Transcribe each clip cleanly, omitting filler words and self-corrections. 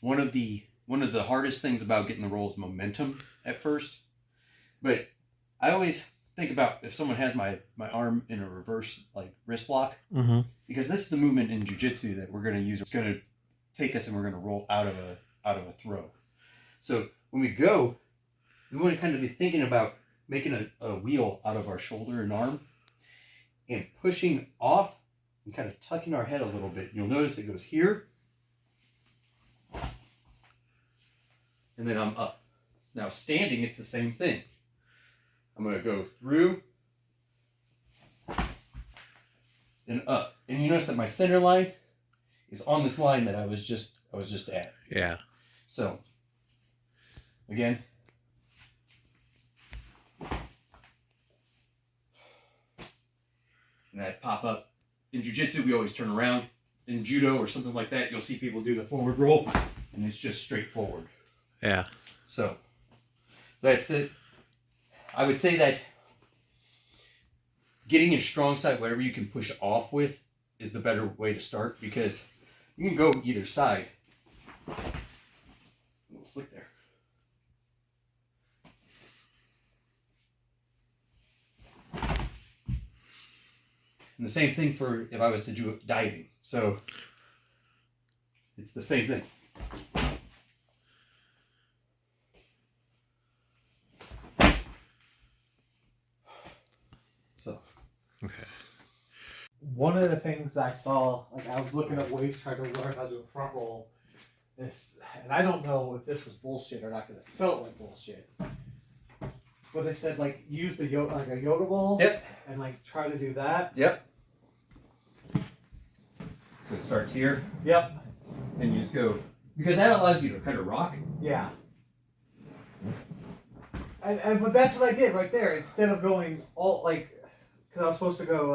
one of the hardest things about getting the roll is momentum at first. But I always think about if someone has my arm in a reverse like wrist lock, because this is the movement in jiu-jitsu that we're going to use. It's going to take us and we're going to roll out of a throw. So when we go, we want to kind of be thinking about making a wheel out of our shoulder and arm and pushing off and kind of tucking our head a little bit. You'll notice it goes here and then I'm up. Now standing, it's the same thing. I'm going to go through and up. And you notice that my center line is on this line that I was just at. Yeah. So again, and I pop up. In jiu-jitsu, we always turn around. In judo or something like that, you'll see people do the forward roll, and it's just straight forward. Yeah. So that's it. I would say that getting your strong side, whatever you can push off with, is the better way to start, because you can go either side. A little slick there. And the same thing for if I was to do diving. So it's the same thing. So. Okay. One of the things I saw, like I was looking at ways trying to learn how to do a front roll. This, and I don't know if this was bullshit or not because it felt like bullshit. But they said like use the like a yoga ball. Yep. And like try to do that. Yep. So it starts here. Yep. And you just go, because that allows you to kind of rock. Yeah. And but that's what I did right there. Instead of going all like, because I was supposed to go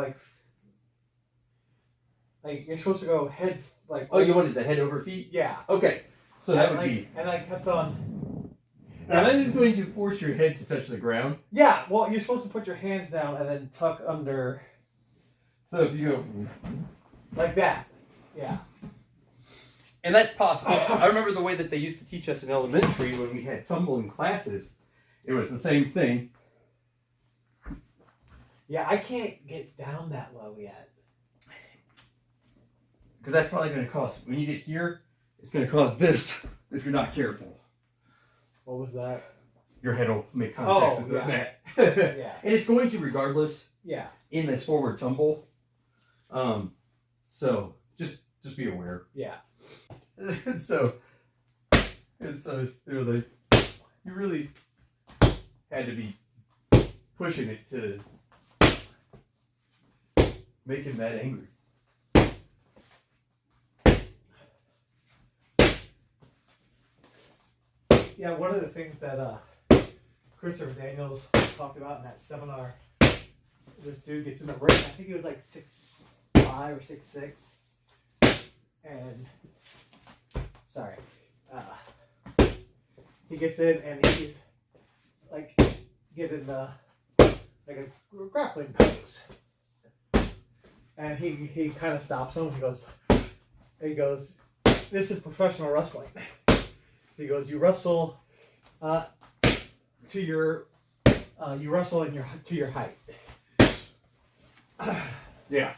like you're supposed to go head like. Oh, you wanted the head over feet? Yeah. Okay. So that would be. And I kept on. Now that is going to force your head to touch the ground. Yeah. Well, you're supposed to put your hands down and then tuck under. So if you go like that. Yeah. And that's possible. I remember the way that they used to teach us in elementary when we had tumbling classes. It was the same thing. Yeah, I can't get down that low yet. Because that's probably going to cause, when you get here, it's going to cause this if you're not careful. What was that? Your head will make contact with the mat. Yeah. And it's going to regardless. Yeah. In this forward tumble. So just be aware. Yeah. So you really had to be pushing it to make him that angry. Yeah, one of the things that Christopher Daniels talked about in that seminar, this dude gets in the ring. I think he was like 6'5" or 6'6", and sorry, he gets in and he's like getting like a grappling pose, and he kind of stops him. He goes, "This is professional wrestling." He goes, "You wrestle to your height." Yeah.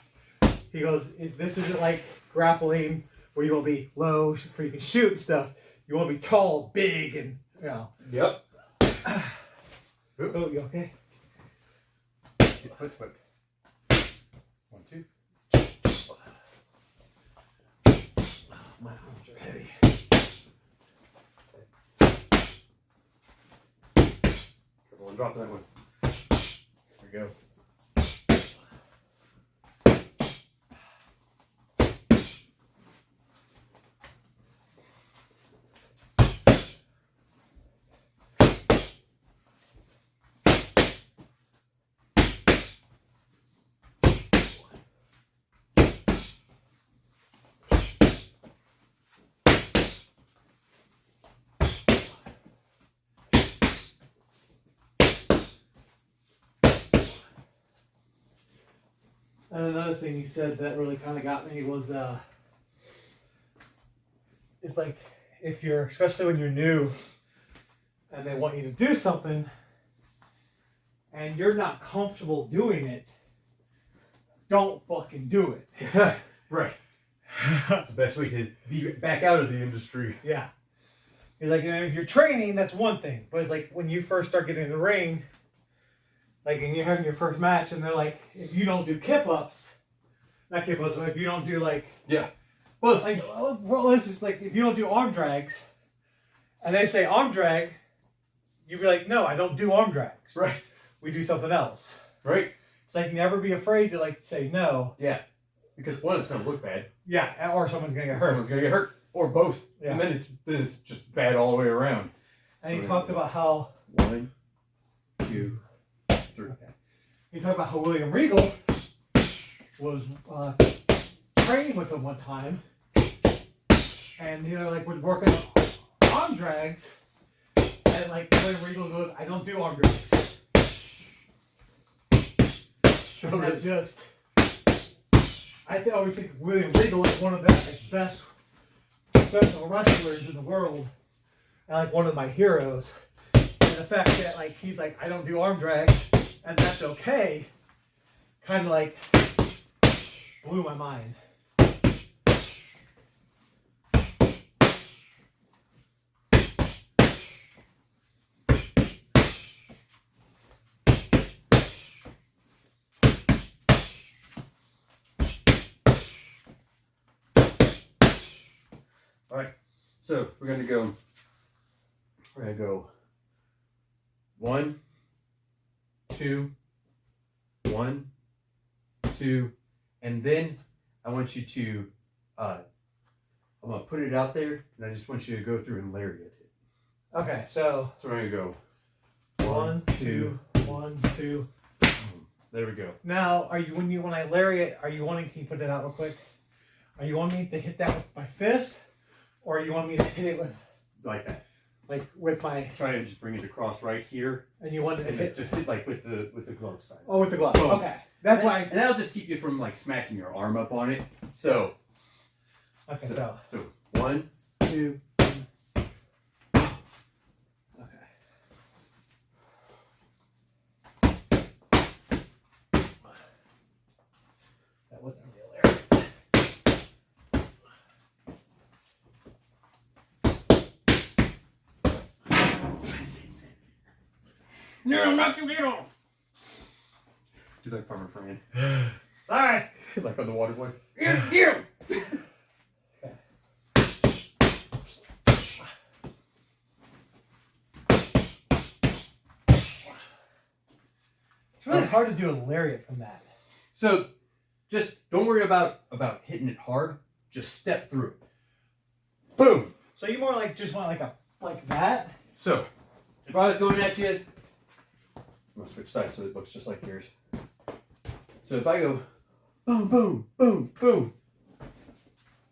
He goes, "This isn't like grappling where you want to be low, where you can shoot and stuff. You want to be tall, big, and you know." Yep. Oh, you okay? Get foot swept. 1, 2. My arms are heavy. Careful and drop that one. There we go. And another thing he said that really kind of got me was, it's like if you're, especially when you're new and they want you to do something and you're not comfortable doing it, don't fucking do it. Right. That's the best way to be back out of the industry. Yeah. It's like, if you're training, that's one thing. But it's like when you first start getting in the ring, like, and you're having your first match, and they're like, if you don't do kip-ups, not kip-ups, but if you don't do, like... Yeah. Well, like, this is like, if you don't do arm drags, and they say arm drag, you'd be like, no, I don't do arm drags. Right. We do something else. Right. It's like, never be afraid to, like, say no. Yeah. Because one, it's going to look bad. Yeah, or someone's going to get hurt. Someone's going to get hurt. Or both. Yeah. And then it's just bad all the way around. And he talked about how... 1, 2, 3. Okay. He talked about how William Regal was training with him one time. And he like was working on arm drags. And like William Regal goes, I don't do arm drags. And that just... I always think William Regal is one of the best professional wrestlers in the world, and like one of my heroes. And the fact that like he's like, I don't do arm drags, and that's okay, kind of like blew my mind. All right, so we're gonna go 1, 2, 1, 2, and then I want you to, I'm gonna put it out there, and I just want you to go through and lariat it. Okay, so So we're gonna go 1, 2, 1, 2. There we go. Now, when I lariat, are you wanting? Can you put that out real quick? Are you wanting me to hit that with my fist? Or you want me to hit it with, Like that. like with my, Try to just bring it across right here, and you want it to and hit, just hit like with the glove side. oh, with the glove. Boom. Okay, that's why. And that'll just keep you from like smacking your arm up on it. So, Okay, so 1, 2. okay. That wasn't real there. No, not to get off. Do like Farmer Fran. Sorry. Like on the water boy. Yeah. It's really hard to do a lariat from that. So, just don't worry about hitting it hard. Just step through it. Boom. So you more like just want like that? So, if I was going at you, I'm gonna switch sides so it looks just like yours. So if I go boom, boom, boom, boom,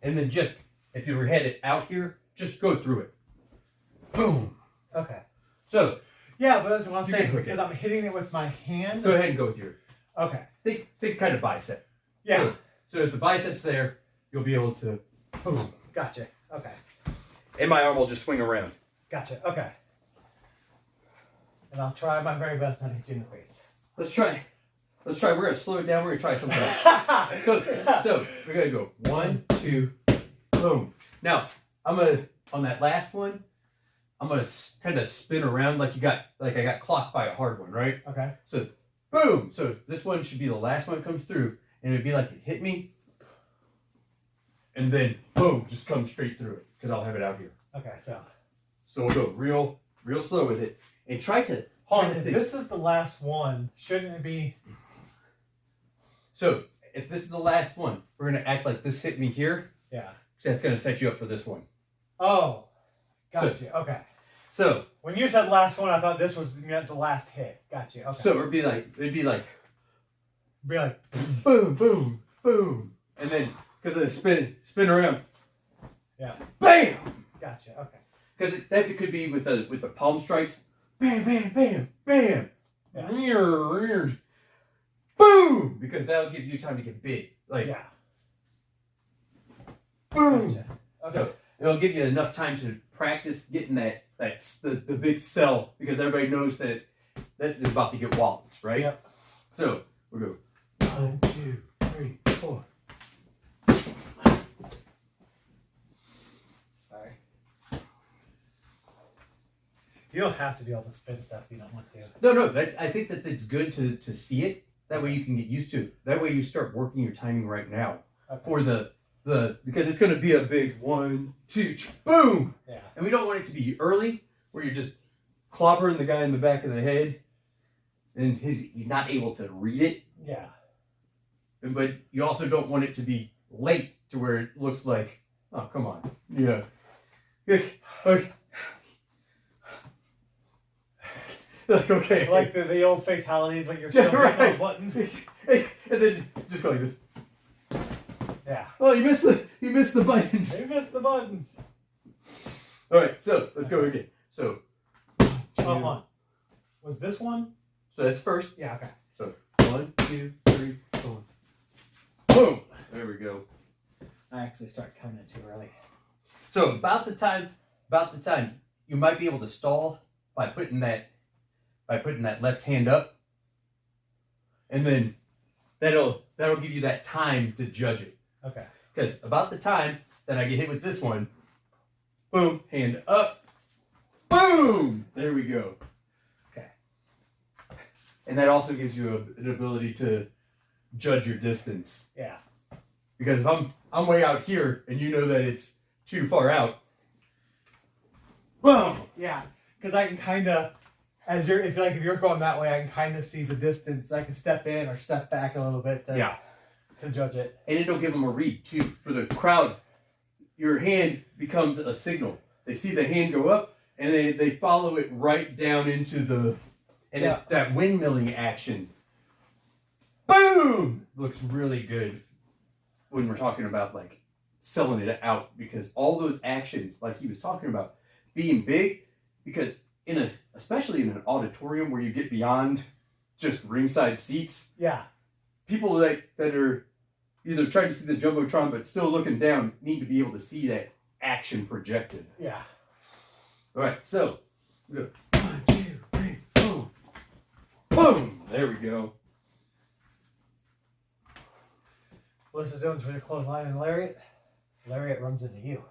and then just if you were headed out here, just go through it. Boom. Okay. So Yeah, but that's what I'm You saying can hook because I'm hitting it with my hand. go ahead and go with your Okay. think kind of bicep. Yeah. So if the bicep's there, you'll be able to boom. Gotcha. Okay. And my arm will just swing around. Gotcha. Okay. And I'll try my very best not to hit you in the face. Let's try. We're gonna slow it down. We're gonna try something else. So we're gonna go 1, 2, boom. Now I'm gonna on that last one. I'm gonna kind of spin around like I got clocked by a hard one, right? Okay. So boom. So this one should be the last one that comes through, and it'd be like it hit me, and then boom, just come straight through it because I'll have it out here. Okay. So we'll go real slow with it, and try to. Hold on. If this is the last one, shouldn't it be? So if this is the last one, we're gonna act like this hit me here. Yeah. So that's gonna set you up for this one. Oh. Gotcha. Okay. So When you said last one, I thought this was the last hit. Gotcha. Okay. so it'd be like be like, boom, boom, boom, and then because of the spin around. Yeah. Bam. Gotcha. Okay. Because that could be with the palm strikes. Bam, bam, bam, bam. Yeah. Boom. Because that'll give you time to get big. Like Yeah. boom. Gotcha. Okay. So it'll give you enough time to practice getting the big cell, because everybody knows that is about to get walloped, right? Yep. So we'll go 1, 2, 3, 4. Sorry. You don't have to do all the spin stuff if you don't want to. No. I think that it's good to see it. That way you can get used to it. That way you start working your timing right now for the because it's going to be a big 1, 2, boom. Yeah. And we don't want it to be early where you're just clobbering the guy in the back of the head, and he's not able to read it. Yeah. But you also don't want it to be late to where it looks like, oh, come on. Yeah. Okay. Like, okay. Like the old fatalities when you're still hitting those buttons. And then just go like this. Yeah. Oh, you missed the buttons. You missed the buttons. All right, so let's go again. So, Hold on. Was this one? So that's first. Yeah. Okay. So 1, 2, 3, 4. Boom. There we go. I actually started coming in too early. So about the time you might be able to stall by putting that left hand up, and then that'll give you that time to judge it. Okay. Because about the time that I get hit with this one, boom, hand up, boom, there we go. Okay. And that also gives you an ability to judge your distance. Yeah. Because if I'm way out here and you know that it's too far out, boom. Yeah. Because I can kind of, if you're going that way, I can kind of see the distance. I can step in or step back a little bit to judge it. And it'll give them a read too. For the crowd, your hand becomes a signal. They see the hand go up and they follow it right down into that windmilling action. Boom! Looks really good when we're talking about like selling it out, because all those actions, like he was talking about, being big, because especially in an auditorium where you get beyond just ringside seats. Yeah. People that are either trying to see the Jumbotron but still looking down need to be able to see that action projected. Yeah. All right, so we go 1, 2, 3, boom. Boom! There we go. What's the difference between a clothesline and lariat? Lariat runs into you.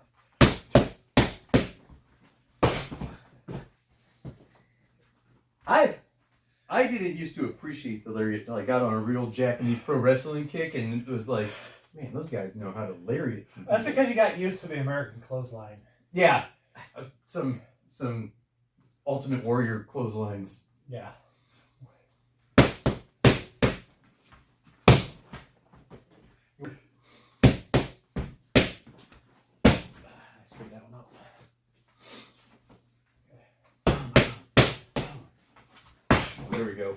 I didn't used to appreciate the lariat until I got on a real Japanese pro wrestling kick, and it was like, man, those guys know how to lariat. That's because you got used to the American clothesline. Yeah, some Ultimate Warrior clotheslines. Yeah. I screwed that one up. There we go.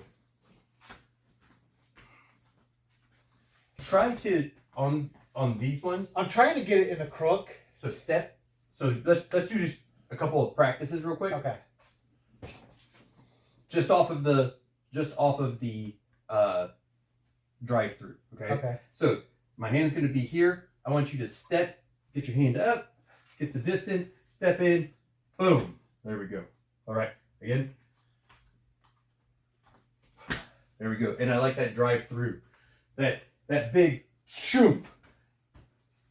Try to on these ones. I'm trying to get it in a crook. So step. So let's do just a couple of practices real quick. Okay. Just off of the drive-through. Okay. Okay. So my hand's going to be here. I want you to step, get your hand up, get the distance, step in, boom. There we go. All right. Again. There we go. And I like that drive-through. That big shoop.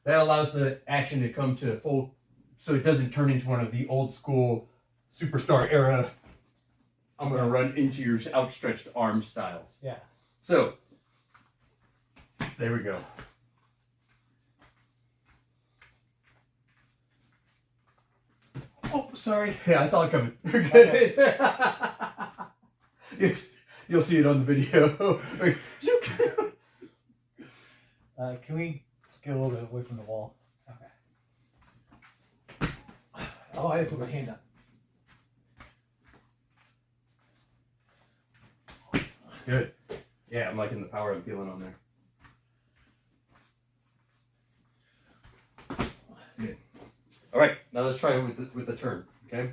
That allows the action to come to full, so it doesn't turn into one of the old school superstar era, I'm going to run into your outstretched arm styles. Yeah. So, there we go. Oh, sorry. Yeah, I saw it coming. Okay. You'll see it on the video. Can we get a little bit away from the wall? Okay. Oh, I didn't put my hand up. Good. Yeah, I'm liking the power I'm feeling on there. Good. All right, now let's try it with the turn, okay?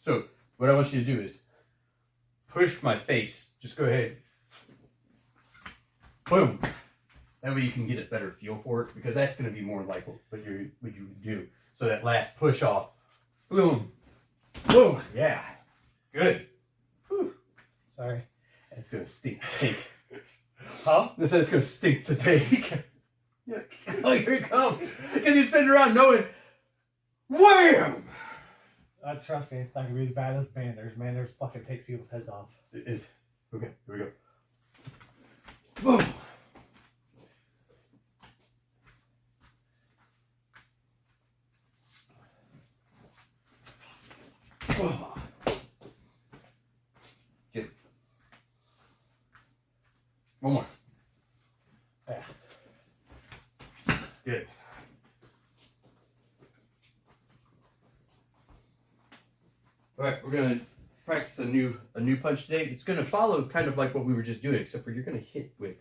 So what I want you to do is push my face. Just go ahead. Boom. That way you can get a better feel for it, because that's going to be more like what you would do. So that last push off. Boom. Boom. Yeah. Good. Whew. Sorry. It's gonna stink to take. Huh? This is gonna stink to take. Oh, here it comes. Because you're spinning around knowing, wham! Trust me, it's not gonna be as bad as Manders. Manders fucking takes people's heads off. It is. Okay, here we go. Boom. Oh. Get it. One more. Yeah. Good. All right, we're gonna practice a new punch today. It's gonna follow kind of like what we were just doing, except for you're gonna hit with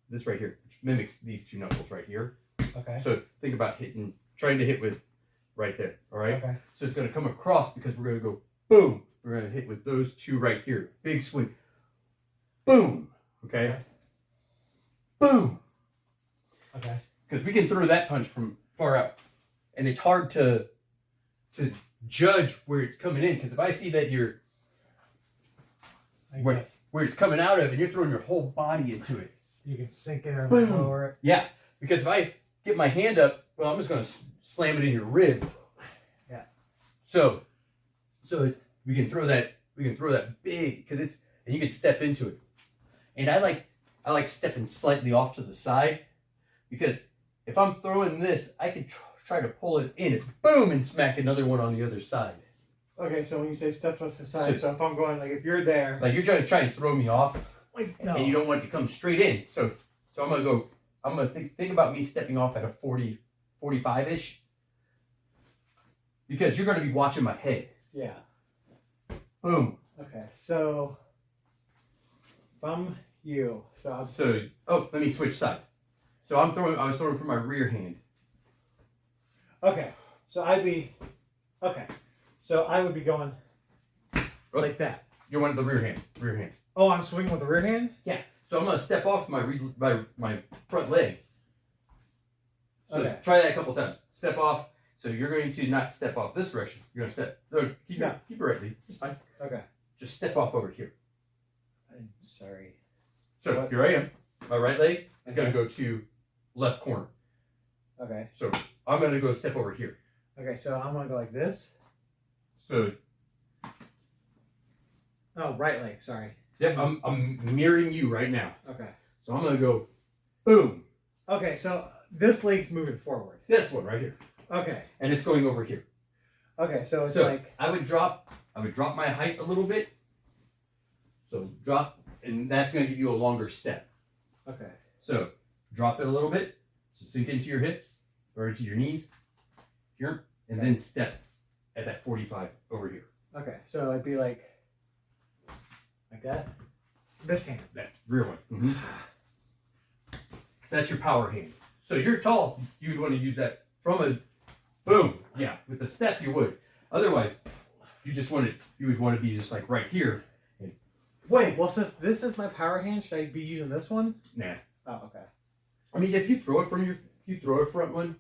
this right here, which mimics these two knuckles right here. Okay. So think about trying to hit with right there. All right. Okay. So it's gonna come across because we're gonna go boom. We're gonna hit with those two right here. Big swing. Boom. Okay. Boom. Okay. Because we can throw that punch from far out, and it's hard to judge where it's coming in. Because if I see that you're where it's coming out of, and you're throwing your whole body into it, you can sink it or boom. lower it. Yeah. Because if I get my hand up, well, I'm just gonna slam it in your ribs. Yeah. So we can throw that big because and you can step into it. And I like stepping slightly off to the side because if I'm throwing this, I can try to pull it in, boom, and smack another one on the other side. Okay, so when you say step to the side, so if I'm going like if you're there, like you're trying to throw me off, like no, and you don't want it to come straight in. So I'm gonna go. I'm gonna think about me stepping off at a 40, 45-ish, because you're gonna be watching my head. Yeah. Boom. Okay, so if I'm you, let me switch sides. So I was throwing from my rear hand. Okay, so I would be going like that. You wanted the rear hand. Oh, I'm swinging with the rear hand? Yeah. So I'm gonna step off my front leg. So okay. Try that a couple times. Step off. So you're going to not step off this direction. You're gonna step. No, keep it right, Lee. It's fine. Okay. Just step off over here. I'm sorry. So what? Here I am. My right leg is gonna go to left corner. Okay. So I'm gonna go step over here. Okay, so I'm gonna go like this. So right leg, sorry. yep, I'm mirroring you right now. Okay. So I'm gonna go boom. Okay, so this leg's moving forward. This one right here. Okay. And it's going over here. Okay, so it's I would drop my height a little bit. So drop, and that's gonna give you a longer step. okay. So drop it a little bit. So sink into your hips or into your knees here, and then step at that 45 over here. Okay, so it'd be like that. This hand. That rear one. Mm-hmm. So that's your power hand. So you're tall, you'd want to use that from a boom. Yeah, with the step you would. Otherwise, you would want to be just like right here. And wait. Well, since this is my power hand, should I be using this one? Nah. Oh, okay. I mean, if you throw it a front one,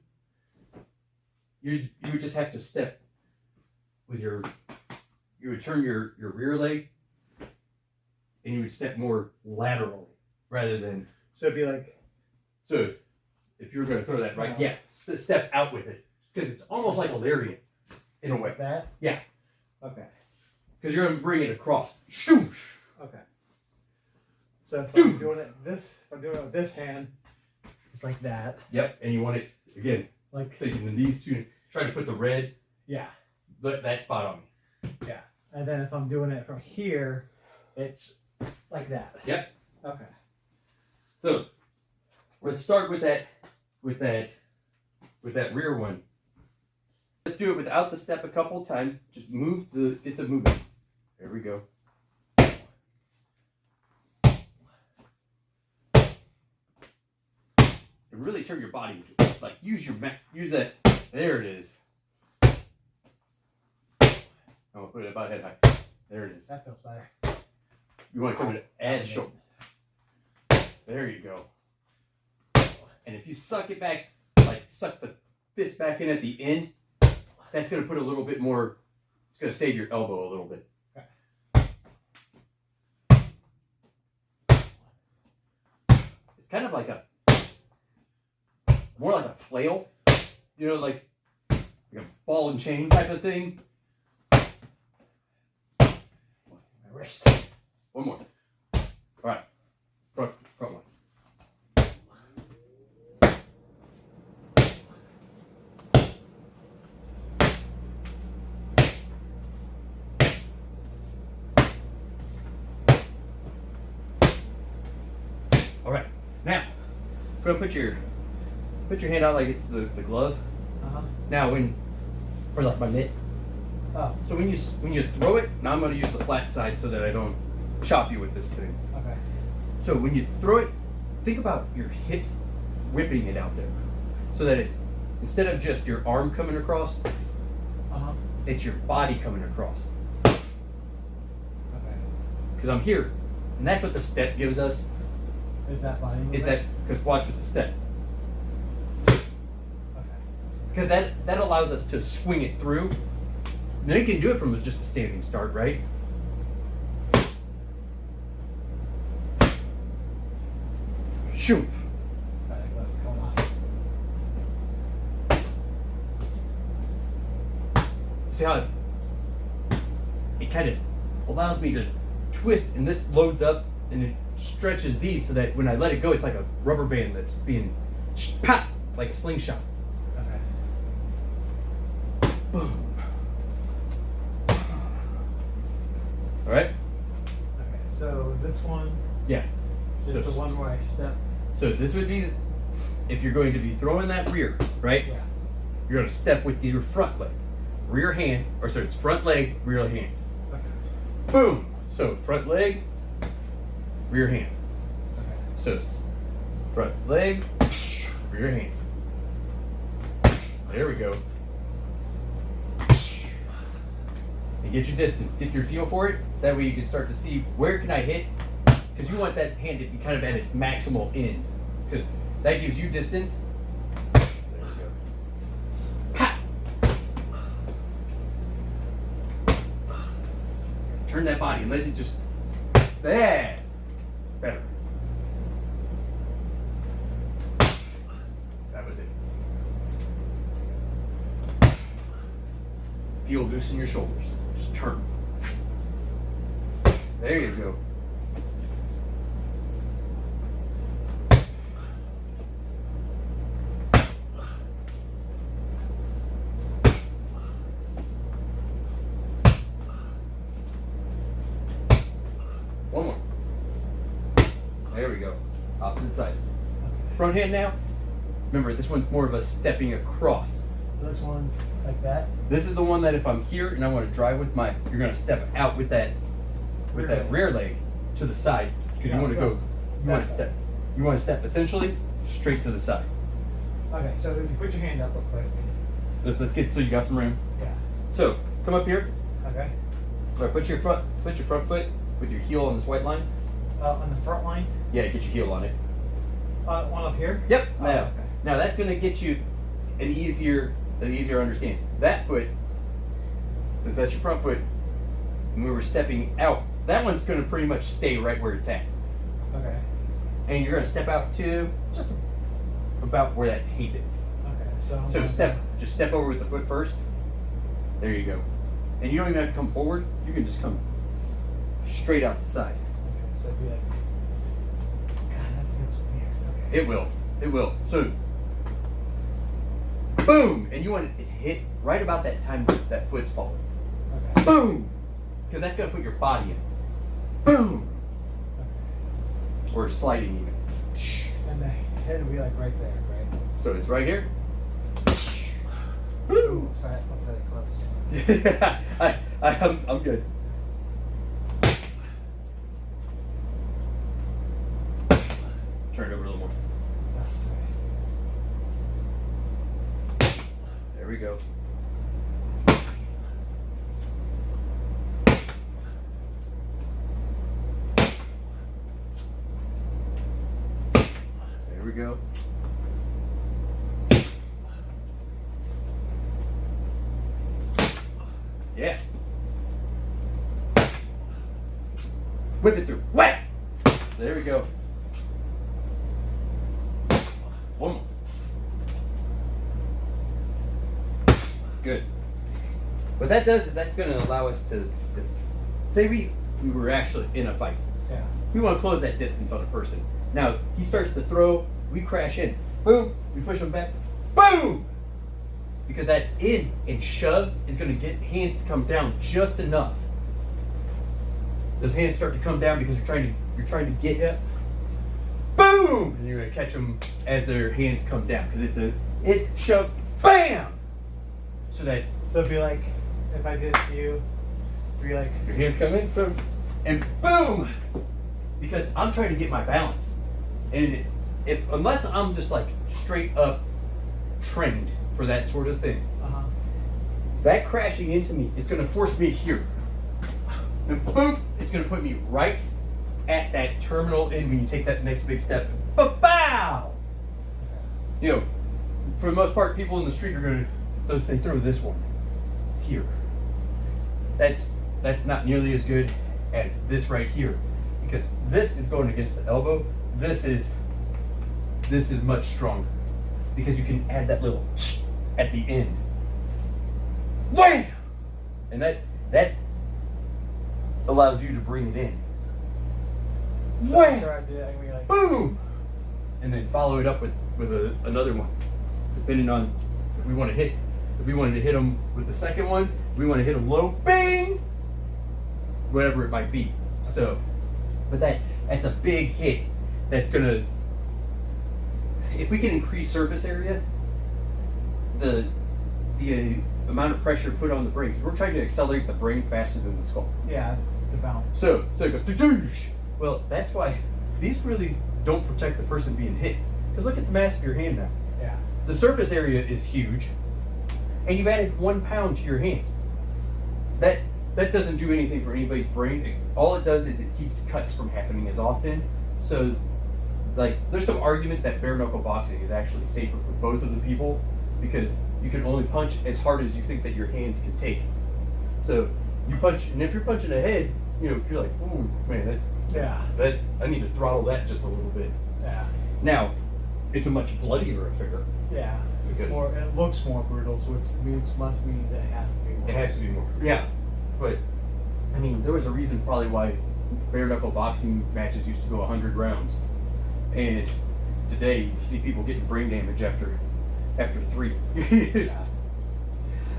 you would just have to step with you would turn your rear leg, and you would step more laterally rather than. So it'd be like. So if you were going to throw that right, step out with it because it's almost like a lariat in a way. Like that? Yeah. Okay. Because you're going to bring it across. Shoosh. Okay. So if I'm doing it with this hand, it's like that. Yep, and you want it again. Like thinking in these two. Try to put the red. Yeah. That spot on me. Yeah. And then if I'm doing it from here, it's like that. Yep. Okay. So let's start with that rear one. Let's do it without the step a couple times. Just get the movement. There we go. And really turn your body into it. Like use that. There it is. I'm gonna put it about head height. There it is. That feels better. You want to come in and add shoulder. There you go. And if you suck it back, like suck the fist back in at the end, that's going to put a little bit more, it's going to save your elbow a little bit. It's kind of like more like a flail, you know, like a ball and chain type of thing. My wrist. One more. All right, front one. All right, now go put your hand out like it's the glove. Now or like my mitt. Oh. So when you throw it, now I'm going to use the flat side so that I don't chop you with this thing. Okay. So when you throw it, think about your hips whipping it out there, so that it's instead of just your arm coming across, it's your body coming across. Okay. Because I'm here, and that's what the step gives us. Is that body movement? Is that because watch with the step. Okay. Because that allows us to swing it through. Then you can do it from just a standing start, right? Shoot. Sorry, the glove's coming off. See how it kind of allows me to twist, and this loads up and it stretches these so that when I let it go, it's like a rubber band that's being pop, like a slingshot. Okay. Boom. All right. Okay. So this one Yeah. is So, the one where I step. so this would be if you're going to be throwing that rear, right? Yeah. You're going to step with your front leg, rear hand, or so it's front leg, rear hand. Okay. Boom. So front leg, rear hand. Okay. So it's front leg, rear hand. There we go. And get your distance, get your feel for it. That way you can start to see where can I hit, because you want that hand to be kind of at its maximal end, because that gives you distance. There we go. Pop. Turn that body and let it just there. Better. That was it. Feel loose in your shoulders. Just turn. There you go. One more. There we go. Opposite side. Front hand now. Remember, this one's more of a stepping across. This one's like that. This is the one that if I'm here and I want to drive with you're going to step out with that rear leg to the side, because you want to go, you want to step essentially straight to the side. Okay, so if you put your hand up real quick. Let's get, so you got some room. Yeah. So come up here. Okay. All right, put your front foot with your heel on this white line. On the front line. Yeah, get your heel on it. One up here. Yep. Oh, Now, okay. now that's going to get you an easier understanding. That foot, since that's your front foot, when we were stepping out, that one's going to pretty much stay right where it's at. Okay. And you're going to step out to just about where that tape is. Okay. So Just step over with the foot first. There you go. And you don't even have to come forward. You can just come straight out the side. Okay. So be like. God, that feels weird. Okay. It will. It will. So, boom! And you want it to hit right about that time that foot's falling. Okay. Boom! Because that's going to put your body in. Boom! Okay. Or sliding even. And the head will be like right there, right? So it's right here. Ooh, sorry, I felt really close. I'm good. Turn it over a little more. There we go. There we go. Yeah. Whip it through. Whack! There we go. One more. Good. What that does is that's going to allow us to say we were actually in a fight. Yeah. We want to close that distance on a person. Now, he starts to throw, we crash in. Boom! We push him back. Boom! Because that in and shove is going to get hands to come down just enough. Those hands start to come down because you're trying to get it. Boom! And you're going to catch them as their hands come down because it's a shove, bam! So it'd be like if I did it to you, it'd be like your hands come in, boom, and boom! Because I'm trying to get my balance. And unless I'm just like straight up trained for that sort of thing, that crashing into me is going to force me here. And boom, it's going to put me right at that terminal end when you take that next big step. Bow! You know, for the most part, people in the street are going to, they throw this one. It's here. That's not nearly as good as this right here, because this is going against the elbow. This is much stronger because you can add that little at the end. Wham! And that allows you to bring it in. Wham! Boom! And then follow it up with another one, depending on if we wanted to hit them with the second one, we want to hit them low, bang, whatever it might be. So, but that's a big hit. That's gonna, if we can increase surface area, the amount of pressure put on the brain, because we're trying to accelerate the brain faster than the skull. Yeah, to balance. So it goes doosh. Well, that's why these really don't protect the person being hit. Because look at the mass of your hand now. Yeah. The surface area is huge, and you've added 1 pound to your hand. That doesn't do anything for anybody's brain. All it does is it keeps cuts from happening as often. So, like, there's some argument that bare knuckle boxing is actually safer for both of the people because you can only punch as hard as you think that your hands can take. So you punch, and if you're punching ahead, you know, you're like, ooh, man, that I need to throttle that just a little bit. Yeah. Now, it's a much bloodier affair. Yeah. Because it looks more brutal, so it must mean that it has to be more. It has to be more. Yeah. But, I mean, there was a reason probably why bare knuckle boxing matches used to go 100 rounds. And today, you see people getting brain damage after 3. Yeah.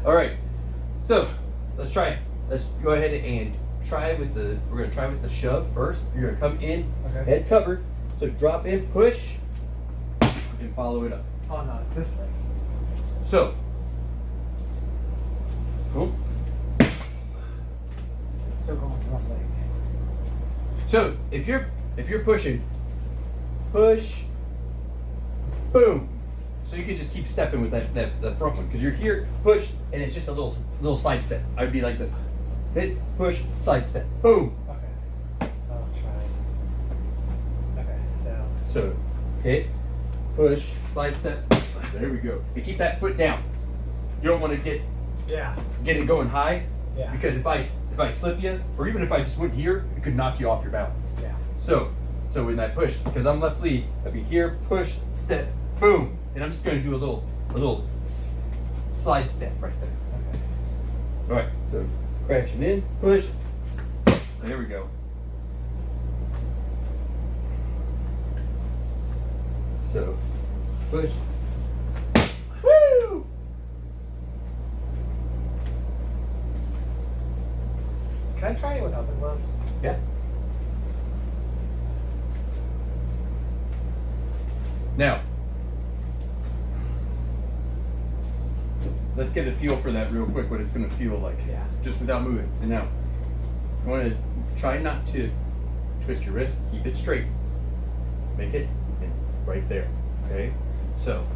All right. So, let's try it. Let's go ahead and we're going to try with the shove first. You're going to come in, head covered. So drop in, push, and follow it up. Oh no, it's this leg. So, boom. So going to one leg. So if you're pushing, push, boom. So you can just keep stepping with that front one because you're here, push, and it's just a little side step. I'd be like this: hit, push, side step, boom. Okay. I'll try. Okay. So hit, push, slide step. There we go. And keep that foot down. You don't want to get it going high. Yeah. Because if I slip you, or even if I just went here, it could knock you off your balance. Yeah. So when I push, because I'm left lead, I'd be here, push, step, boom, and I'm just going to do a little slide step right there. Okay. All right. So crashing in, push. There we go. So push. Woo! Can I try it without the gloves? Yeah. Now, let's get a feel for that real quick, what it's going to feel like. Yeah. Just without moving. And now, I want to try not to twist your wrist. Keep it straight. Make it right there. Okay? So,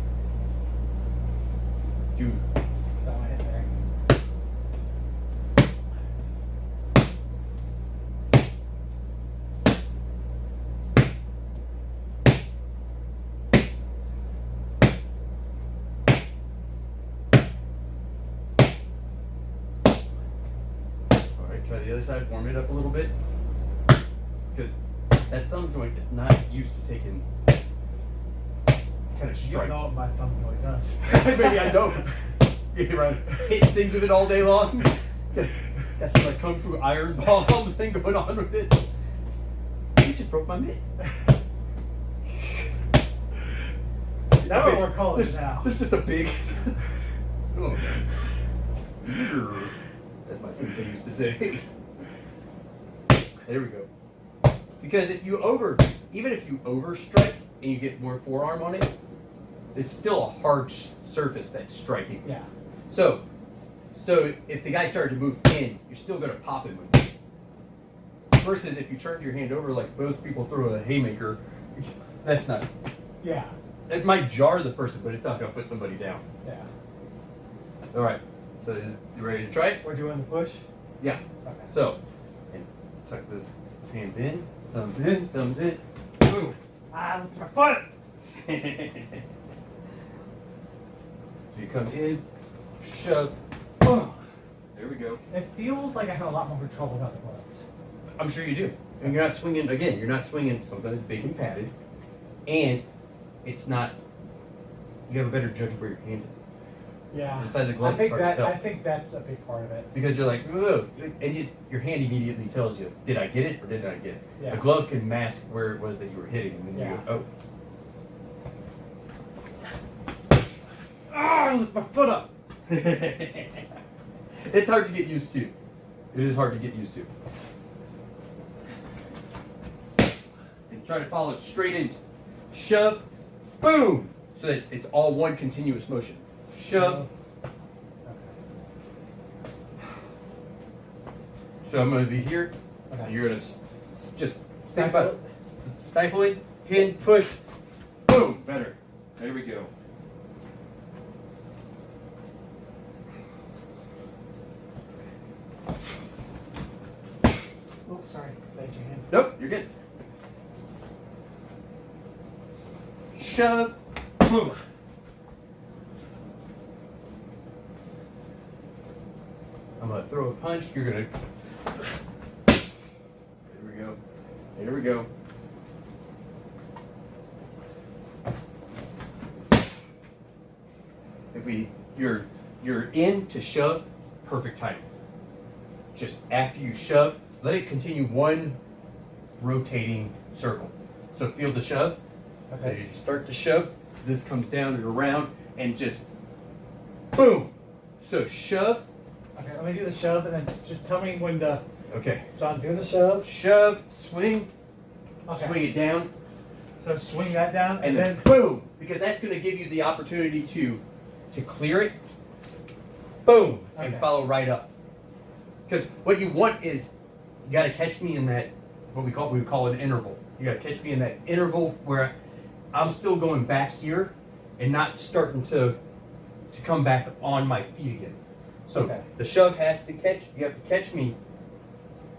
do. So I hit there. Try the other side, warm it up a little bit. Because that thumb joint is not used to taking kind of You don't know what strikes. my thumb joint does. Maybe I don't. You run hitting things with it all day long. Got some like kung fu iron bomb thing going on with it. You just broke my mitt. That's what we're calling it now. There's just a big. Oh. As my sensei used to say. There we go. Because if you even if you overstrike and you get more forearm on it, it's still a hard surface that's striking. Yeah. So if the guy started to move in, you're still going to pop him with it. Versus if you turned your hand over like most people throw a haymaker, that's not. Yeah. It might jar the person, but it's not going to put somebody down. Yeah. All right. So you ready to try it? We're doing the push? Yeah. Okay. So, and tuck those hands in, thumbs in, thumbs in. Boom. Ah, that's my foot! So you come in, shove, boom. There we go. It feels like I have a lot more control without the gloves. I'm sure you do. And you're not swinging, again, you're not swinging something that's big and padded. And it's not, you have a better judge of where your hand is. Yeah. Inside the glove, I think it's hard to tell. I think that's a big part of it. Because you're like, whoa, and your hand immediately tells you, did I get it or did I get it? Yeah. The glove can mask where it was that you were hitting, and then you go, oh. Ah, I lift my foot up! It's hard to get used to. It is hard to get used to. And try to follow it straight in. Shove, boom! So that it's all one continuous motion. Shove. So I'm going to be here. Okay. And you're going to just stifle it, pin, push, boom, better. There we go. Oh, sorry. Thank your hand. Nope, you're good. Shove, boom. I'm going to throw a punch. You're going to. There we go. There we go. You're in to shove, perfect timing. Just after you shove, let it continue one rotating circle. So feel the shove. Okay. So you start to shove, this comes down and around, and just boom. So shove. Okay, let me do the shove and then just tell me when to. Okay. So I'm doing the shove. Shove, swing, Okay. swing it down, So swing that down and then boom, because that's going to give you the opportunity to clear it. Boom, and Okay. follow right up. Because what you want is you got to catch me in that we would call an interval. You got to catch me in that interval where I'm still going back here and not starting to come back on my feet again. So Okay. the shove has to catch. You have to catch me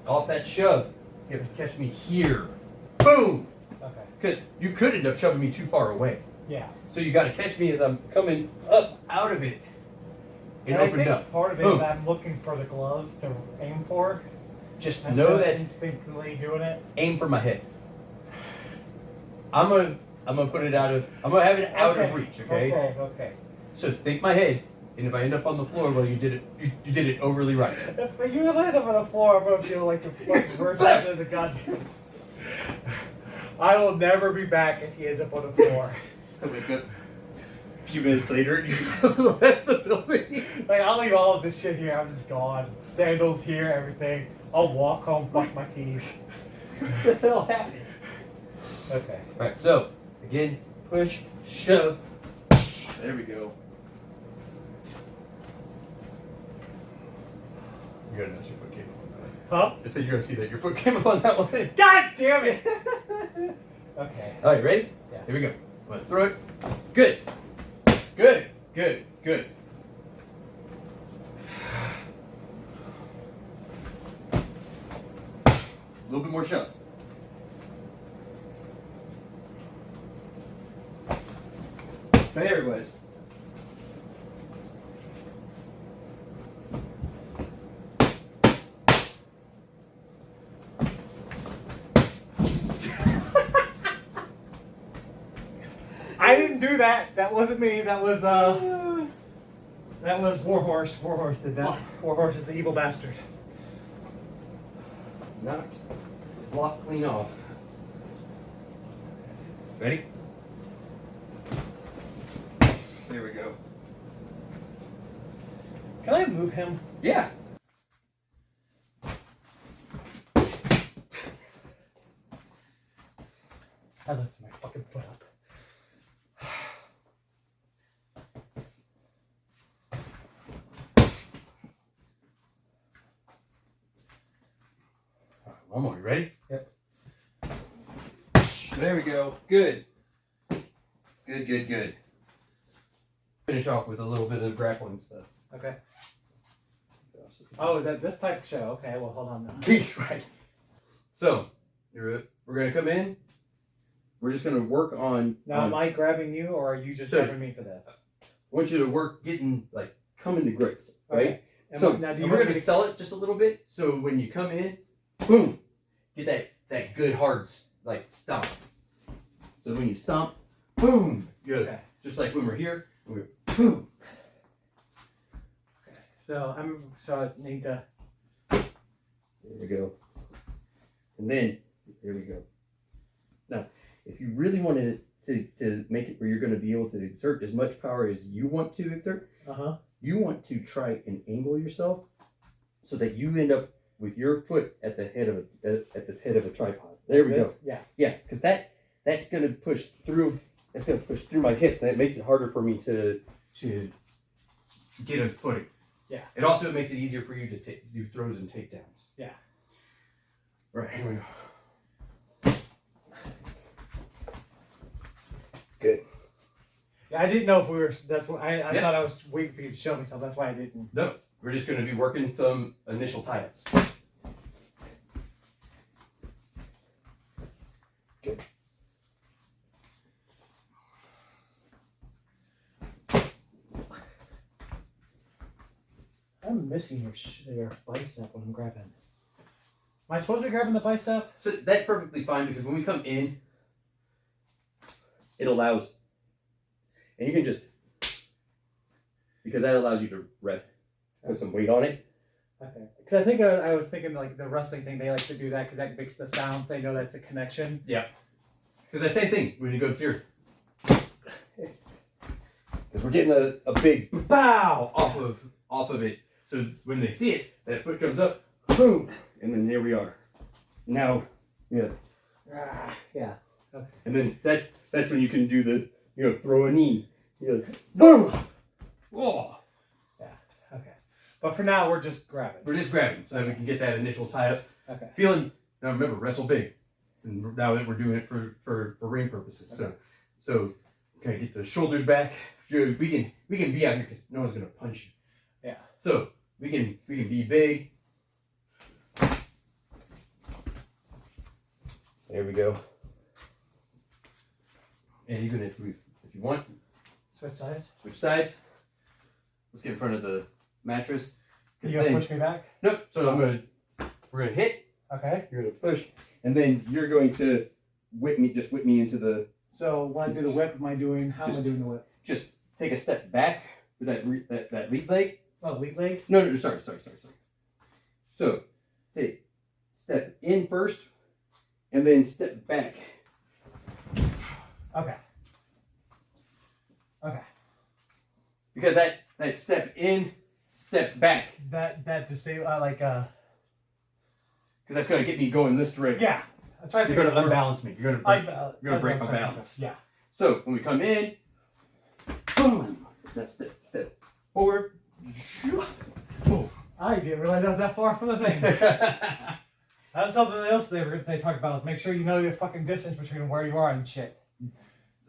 off that shove. You have to catch me here. Boom. Okay. Because you could end up shoving me too far away. Yeah. So you got to catch me as I'm coming up out of it and I open think it up. part of it Boom. is I'm looking for the gloves to aim for. Just Instead know of that instinctively doing it. aim for my head. I'm gonna put it out of. I'm gonna have it out of reach. Okay. Okay. Okay. So think my head, and if I end up on the floor, well, you did it. You did it overly right. If you land up on the floor, I'm gonna feel like the fucking worst person in the goddamn. I will never be back if he ends up on the floor. I wake up a few minutes later, and you left the building. Like I'll leave all of this shit here. I'm just gone. Sandals here, everything. I'll walk home, fuck my keys. What the hell happened? Okay. All right. So again, push, shove. There we go. You're gonna notice your foot came up on that one. Huh? I said you're gonna see that your foot came up on that one. God damn it! Okay. All right, ready? Yeah. Here we go. I'm gonna throw it. Good. Good. Good. Good. A little bit more shove. There it was. that. That wasn't me. That was Warhorse. Warhorse did that. Warhorse is the evil bastard. Knocked the block clean off. Ready? There we go. Can I move him? Yeah. I lifted my fucking foot up. One more. You ready? Yep. There we go. Good. Good, good, good. Finish off with a little bit of grappling stuff. Okay. Oh, is that this type of show? Okay, well, hold on now. Right. So, we're going to come in. We're just going to work on... Now, am I grabbing you, or are you just grabbing me for this? I want you to work getting, like, coming to grips, right? Okay. So, now, we're going to sell it just a little bit, so when you come in, boom, get that good hard, like, stomp. So when you stomp, boom, good. Okay. Just like when we're here, we're boom. Okay. So I need to... There we go. And then, there we go. Now, if you really wanted to make it where you're going to be able to exert as much power as you want to exert, you want to try and angle yourself so that you end up with your foot at the head of a tripod. There we go. Yeah. Yeah, because that's going to push through. That's going to push through my hips, and it makes it harder for me to get a footing. Yeah. It also makes it easier for you to do throws and takedowns. Yeah. Right, here we go. Good. Yeah, I didn't know if we were. That's what I thought I was waiting for you to show me something. That's why I didn't. No, we're just going to be working some initial tie-ups. Good. I'm missing your bicep when I'm grabbing. Am I supposed to be grabbing the bicep? So that's perfectly fine because when we come in, it allows, and you can just, because that allows you to put some weight on it. Okay. Because I think I was thinking like the wrestling thing, they like to do that because that makes the sound. They know that's a connection. Yeah. Because that same thing when you go through. Because we're getting a big bow off of it. So when they see it, that foot comes up, boom, and then there we are. Now, yeah. Yeah. Okay. And then that's when you can do the throw a knee. Boom. Oh. Yeah. Okay. But for now, we're just grabbing. We're just grabbing so that we can get that initial tie up. Okay. Feeling. Now remember, wrestle big. And now that we're doing it for ring purposes. Okay. So kind of get the shoulders back. We can be out here because no one's gonna punch you. Yeah. So we can be big. There we go. And even if you want, switch sides. Let's get in front of the mattress. You gonna push me back? Nope. So we're gonna hit. Okay. You're gonna push, and then you're going to whip me into the. So when I do the whip, how am I doing the whip? Just take a step back with that lead leg. Oh, lead leg? No, sorry. So take step in first, and then step back. Okay. Because that step in, step back. That to say because that's gonna get me going this direction. Yeah, that's right. You're gonna unbalance me. You're gonna break my balance. Yeah. So when we come in, boom. That step forward. Boom. I didn't realize I was that far from the thing. That's something else they talk about. Make sure you know the fucking distance between where you are and shit.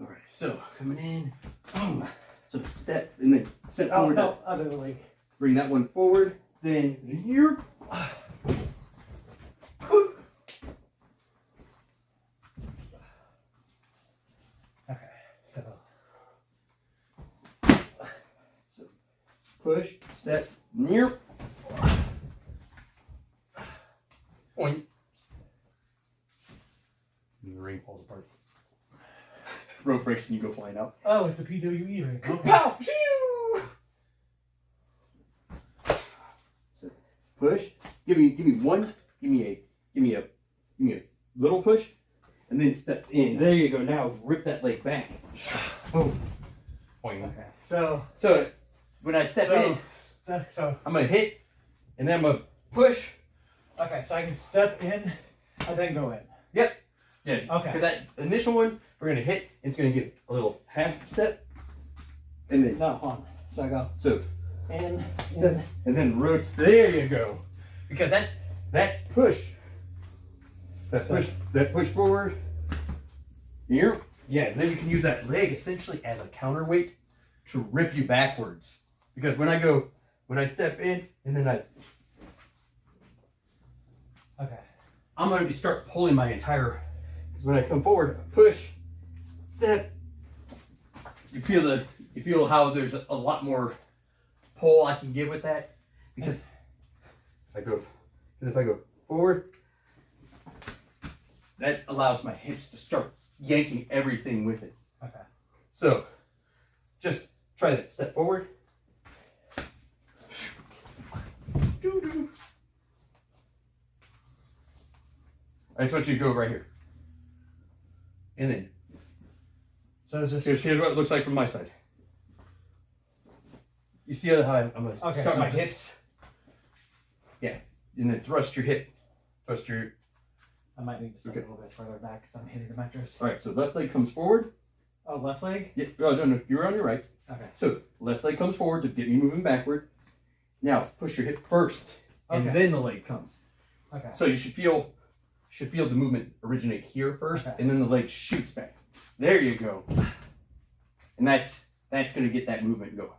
All right. So coming in, boom. So step and then step forward. No, other way. Bring that one forward. Then here. Okay. So push, step, near. Point. And the ring falls apart. rope breaks and you go flying out. Oh, it's the PWE ring. Okay. Pow! Shoo! So push. Give me one. Give me a little push, and then step in. There you go. Now rip that leg back. Boom. Okay. So when I step in, so I'm gonna hit, and then I'm gonna push. okay, so I can step in and then go in. Yep. Yeah. Okay. Because that initial one, we're gonna hit. And it's gonna give a little half step, and then No, hold on. So I go in, step, and then rotate. There you go. Because that push, that push forward. Here. Yeah. And then you can use that leg essentially as a counterweight to rip you backwards. Because when I step in, and then okay. I'm going to start pulling my entire, because when I come forward, push, step, you feel how there's a lot more pull I can give with that, because if I go forward, that allows my hips to start yanking everything with it. Okay. So just try that. Step forward. I just want you to go right here. And then So it's just here's what it looks like from my side. You see how I'm going to start so my hips? Yeah. And then thrust your hip. Thrust your... I might need to step a little bit further back because I'm hitting the mattress. All right, so left leg comes forward. Oh, left leg? Yeah. Oh, no, you're on your right. Okay. So left leg comes forward to get me moving backward. Now push your hip first, and then the leg comes. Okay. So you should feel the movement originate here first, and then the leg shoots back. There you go. And that's going to get that movement going.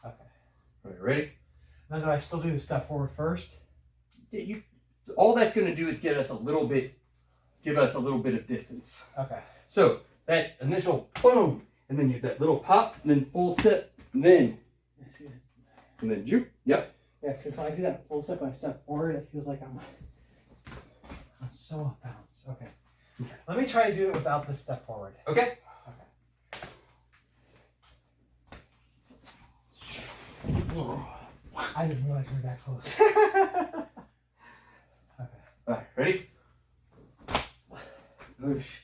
Okay. All right, ready? Now do I still do the step forward first? Yeah, all that's going to do is give us a little bit of distance. Okay. So that initial boom, and then that little pop, and then full step, and then juke. Yep. Yeah, because when I do that full step, I step forward, it feels like I'm so off balance. Okay. Let me try to do it without the step forward. Okay. I didn't realize we were that close. Okay. All right, ready? Push.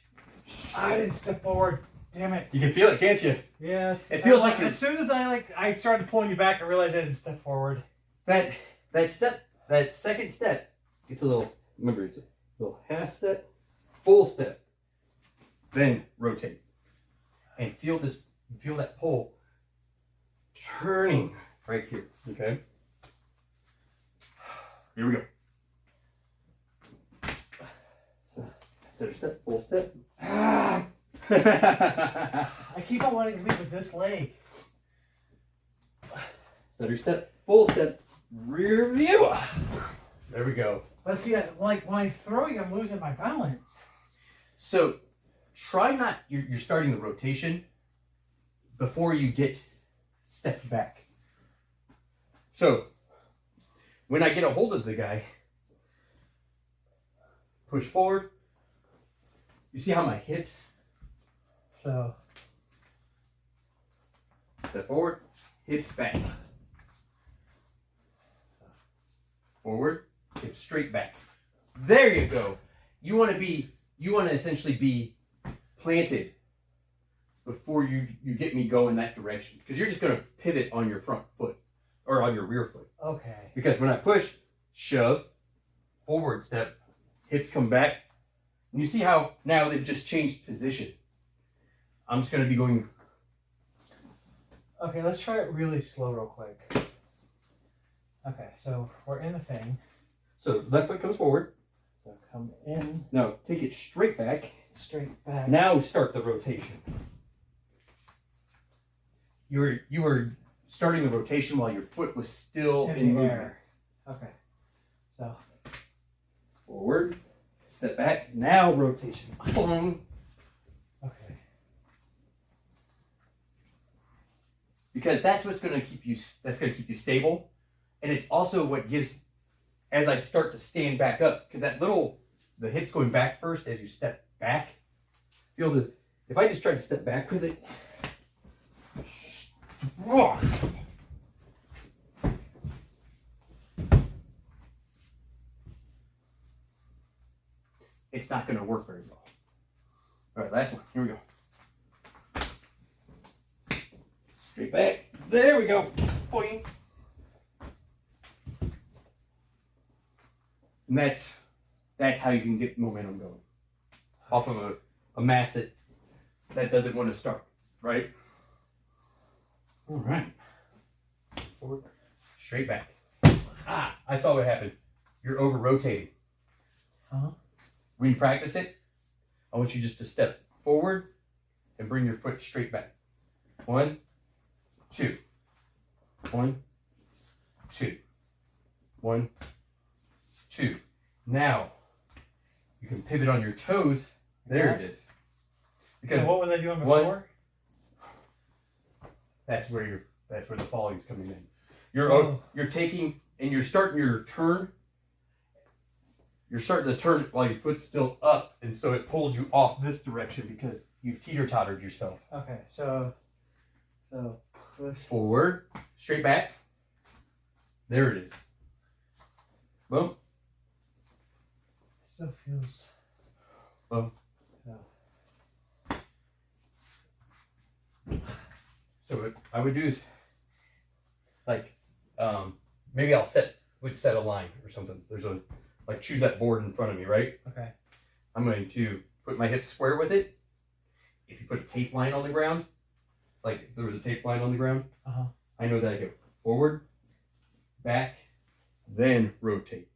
I didn't step forward. Damn it. You can feel it, can't you? Yes. It feels like as soon as I started pulling you back, I realized I didn't step forward. That second step, it's a little. Remember, it's a little half step, full step, then rotate, and feel that pull turning right here. Okay. Here we go. Stutter step, full step. I keep on wanting to leave with this leg. Stutter step, full step, rear view. There we go. But see, like when I throw you, I'm losing my balance. So try not, you're starting the rotation before you get stepped back. So when I get a hold of the guy, push forward. You see how my hips? So Step forward, hips back. Forward, hips straight back. There you go. You want to essentially be planted before you get me going that direction. Because you're just going to pivot on your front foot or on your rear foot. okay. Because when I push, shove, forward step, hips come back. And you see how now they've just changed position. I'm just going to be going. Okay, let's try it really slow real quick. Okay, so we're in the thing. So left foot comes forward. So come in. No, take it straight back. Straight back. Now start the rotation. You were starting the rotation while your foot was still in the movement. air. Okay. So Forward, step back. Now rotation. Boom. okay. Because that's what's going to keep you. That's going to keep you stable, and it's also what gives. As I start to stand back up, because the hips going back first as you step back. Feel if I just try to step back with it, it's not going to work very well. All right, last one. Here we go. Straight back. There we go. Boing. And that's how you can get momentum going off of a mass that doesn't want to start, right? All right. Forward, straight back. Ah, I saw what happened. You're over rotating. When you practice it, I want you just to step forward and bring your foot straight back. 1, 2. 1, 2. 1, 2. Now you can pivot on your toes. There it is. Because so what was I doing before? That's where the falling is coming in. You're taking and you're starting your turn. You're starting to turn while your foot's still up, and so it pulls you off this direction because you've teeter-tottered yourself. Okay, so push Forward, straight back. There it is. Boom. Still feels. Boom. Yeah. So what I would do is, like, maybe I'll set a line or something. There's choose that board in front of me, right? Okay. I'm going to put my hips square with it. If you put a tape line on the ground, like if there was a tape line on the ground, I know that I go forward, back, then rotate.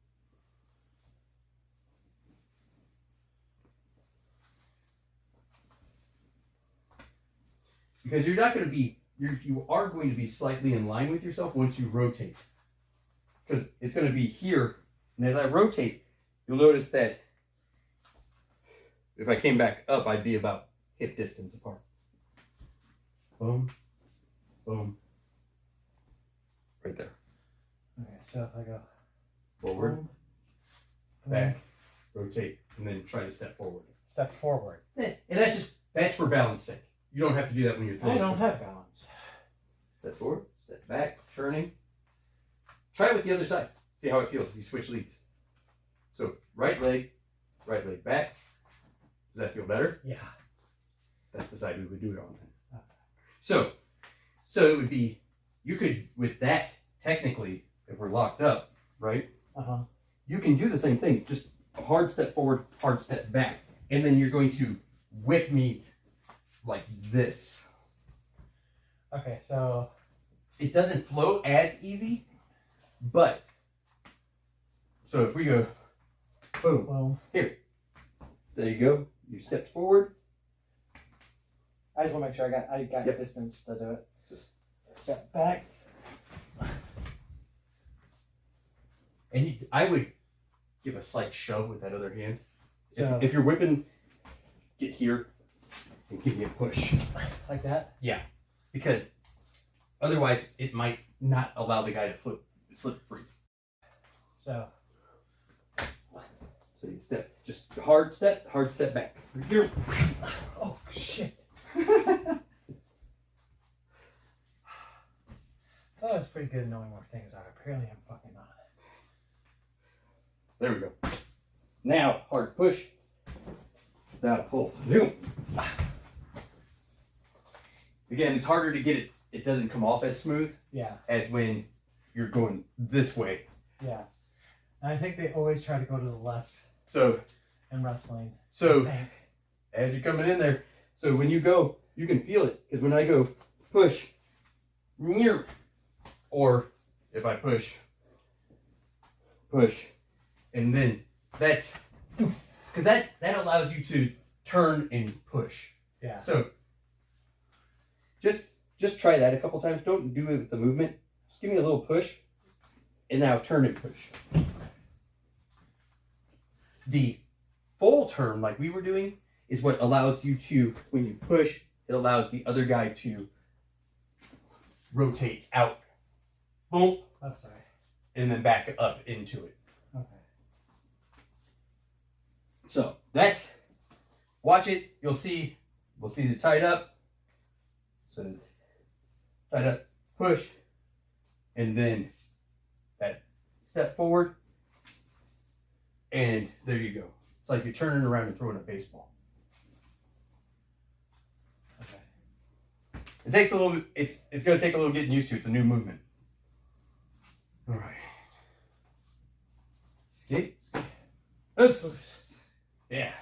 Because you're not going to be, you are going to be slightly in line with yourself once you rotate. Because it's going to be here, and as I rotate, you'll notice that if I came back up, I'd be about hip distance apart. Boom, boom, right there. Okay, so if I go Forward, boom, back, rotate, and then try to step forward. step forward. And that's for balance sake. You don't have to do that when you're throwing. I don't have balance. Step forward, step back, turning. Try it with the other side. See how it feels. You switch leads. So right leg back. Does that feel better? Yeah. That's the side we would do it on then. So it would be, you could, with that, technically, if we're locked up, right? You can do the same thing. Just a hard step forward, hard step back. And then you're going to whip me like this. Okay, so it doesn't flow as easy, but so if we go boom, well, here, there you go. You stepped forward. I just want to make sure I got Yep. distance to do it. Just Step back. and I would give a slight shove with that other hand. So, If you're whipping, get here and give me a push. like that? Yeah, because otherwise it might not allow the guy to slip free. So you step, just hard step back. Here. oh shit. I thought it was pretty good knowing where things are. Apparently I'm fucking not. There we go. Now, hard push. Now pull. Zoom. Again, it's harder to get it. It doesn't come off as smooth Yeah. as when you're going this way. Yeah. And I think they always try to go to the left So, in wrestling. I so think. as you're coming in there, so when you go, you can feel it. Because when I go push, or if I push, and then that's, because that allows you to turn and push. Yeah. So just try that a couple times. Don't do it with the movement. Just give me a little push, and now turn and push. The full turn, like we were doing, is what allows you to, when you push, it allows the other guy to rotate out, boom, I'm sorry. and then back up into it. Okay. So that's, watch it. You'll see we'll see the tied up. So it's tied up, push, and then that step forward, and there you go. It's like you're turning around and throwing a baseball. Okay. It takes a little bit, it's going to take a little getting used to. It's a new movement. All right. Skate. Yeah.